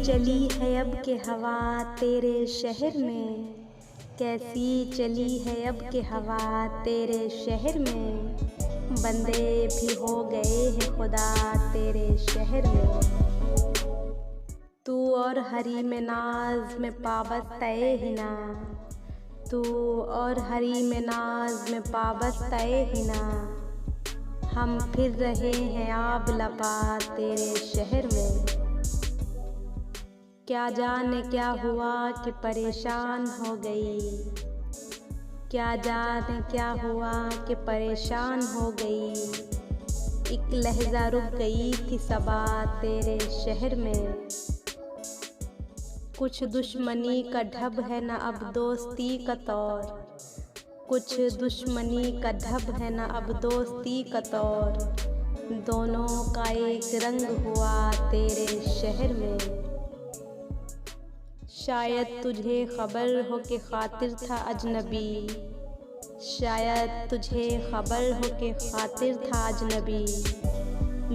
चली है अब के हवा तेरे शहर में, कैसी चली है अब के हवा तेरे शहर में। बंदे भी हो गए हैं खुदा तेरे शहर में। तू और हरी में नाज में पाबस्ता हिना, तू और हरी में नाज में पाबस्ता हिना। हम फिर रहे हैं आब लपा तेरे शहर में। क्या जाने क्या हुआ कि परेशान हो गई, क्या जाने क्या हुआ कि परेशान हो गई। एक लहजा रुक गई थी सबा तेरे शहर में। कुछ दुश्मनी का ढब है न अब दोस्ती का तौर, कुछ दुश्मनी का ढब है न अब दोस्ती का तौर। दोनों का एक रंग हुआ तेरे शहर में। शायद तुझे खबर हो के खातिर था अजनबी, शायद तुझे खबर हो के खातिर था अजनबी।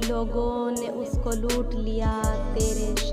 लोगों ने उसको लूट लिया तेरे